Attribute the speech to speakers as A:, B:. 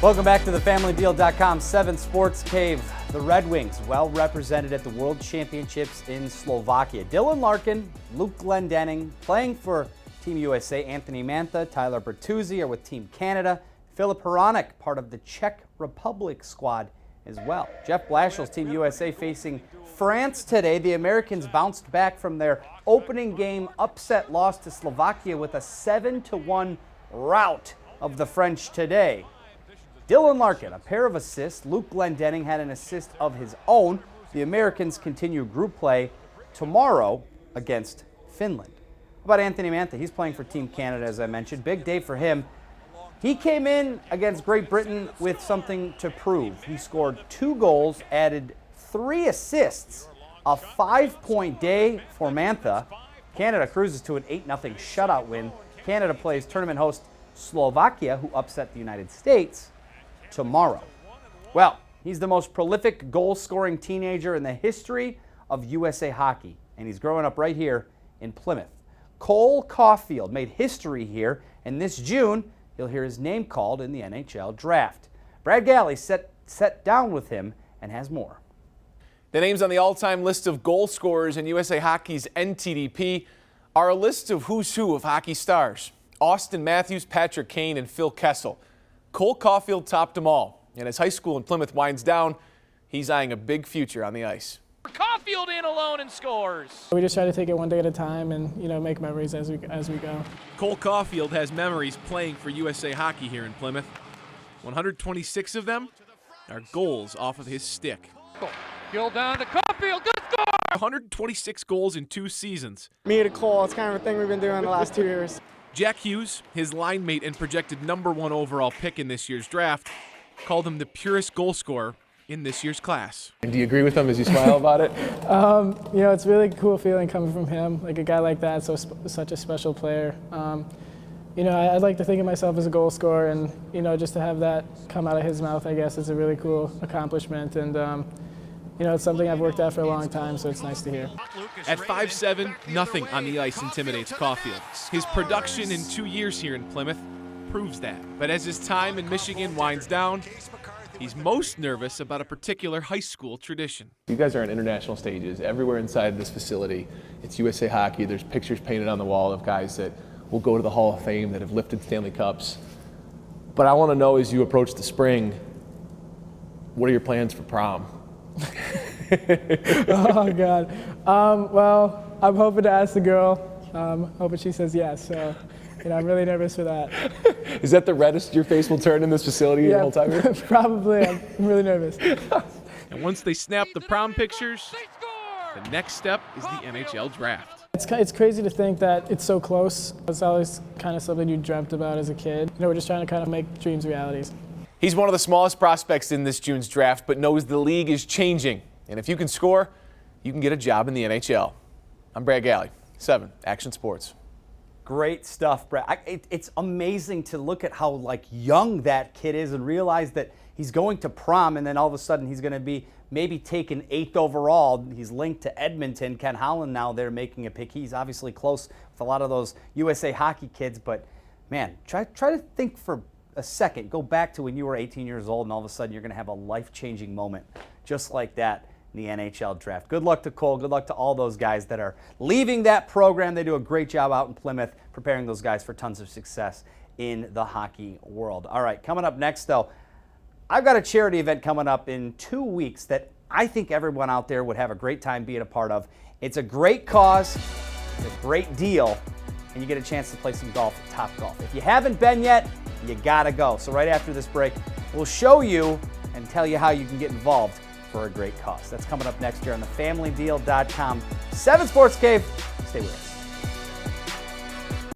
A: Welcome back to the FamilyDeal.com 7 Sports Cave. The Red Wings, well represented at the World Championships in Slovakia. Dylan Larkin, Luke Glendening, playing for Team USA. Anthony Mantha, Tyler Bertuzzi are with Team Canada. Filip Hronek, part of the Czech Republic squad as well. Jeff Blashill's Team USA facing France today. The Americans bounced back from their opening game upset loss to Slovakia with a 7-1 rout of the French today. Dylan Larkin, a pair of assists. Luke Glendening had an assist of his own. The Americans continue group play tomorrow against Finland. How about Anthony Mantha? He's playing for Team Canada, as I mentioned. Big day for him. He came in against Great Britain with something to prove. He scored 2 goals, added 3 assists, a 5-point day for Mantha. Canada cruises to an 8-0 shutout win. Canada plays tournament host Slovakia, who upset the United States, tomorrow. Well, he's the most prolific goal-scoring teenager in the history of USA hockey, and he's growing up right here in Plymouth. Cole Caulfield made history here, and this June, you'll hear his name called in the NHL draft. Brad Galley sat down with him and has more.
B: The names on the all-time list of goal scorers in USA Hockey's NTDP are a list of who's who of hockey stars. Austin Matthews, Patrick Kane, and Phil Kessel. Cole Caulfield topped them all, and as high school in Plymouth winds down, he's eyeing a big future on the ice.
C: Caulfield in alone and scores.
D: We just try to take it one day at a time and, make memories as we go.
E: Cole Caulfield has memories playing for USA Hockey here in Plymouth. 126 of them are goals off of his stick.
C: Gill down to Caulfield, good score!
E: 126 goals in 2 seasons.
D: Me to Cole, it's kind of a thing we've been doing the last 2 years.
E: Jack Hughes, his line mate and projected #1 overall pick in this year's draft, called him the purest goal scorer in this year's class.
B: And do you agree with him as you smile about it?
D: It's a really cool feeling coming from him, like a guy like that, such a special player. I'd like to think of myself as a goal scorer, and just to have that come out of his mouth, I guess, is a really cool accomplishment, and it's something I've worked at for a long time, so it's nice to hear.
E: At 5'7", nothing on the ice intimidates Caulfield. His production in 2 years here in Plymouth proves that. But as his time in Michigan winds down, he's most nervous about a particular high school tradition.
B: You guys are on international stages everywhere inside this facility. It's USA Hockey. There's pictures painted on the wall of guys that will go to the Hall of Fame that have lifted Stanley Cups. But I want to know, as you approach the spring, what are your plans for prom?
D: Oh, God. Well, I'm hoping to ask the girl. Hoping she says yes. So, I'm really nervous for that.
B: Is that the reddest your face will turn in this facility your whole time here?
D: Probably. I'm really nervous.
E: And once they snap the prom pictures, the next step is the NHL draft.
D: It's crazy to think that it's so close. It's always kind of something you dreamt about as a kid. We're just trying to kind of make dreams realities.
B: He's one of the smallest prospects in this June's draft, but knows the league is changing. And if you can score, you can get a job in the NHL. I'm Brad Galley, 7 Action Sports.
A: Great stuff, Brad. It's amazing to look at how young that kid is and realize that he's going to prom, and then all of a sudden he's going to be maybe taken 8th overall. He's linked to Edmonton. Ken Holland now they're making a pick. He's obviously close with a lot of those USA Hockey kids, but man, try to think for a second. Go back to when you were 18 years old and all of a sudden you're going to have a life-changing moment just like that in the NHL draft. Good luck to Cole. Good luck to all those guys that are leaving that program. They do a great job out in Plymouth preparing those guys for tons of success in the hockey world. All right, coming up next, though, I've got a charity event coming up in 2 weeks that I think everyone out there would have a great time being a part of. It's a great cause, it's a great deal, and you get a chance to play some golf at Top Golf. If you haven't been yet, you gotta go. So right after this break, we'll show you and tell you how you can get involved for a great cause. That's coming up next year on the FamilyDeal.com 7 Sports Cave. Stay with us.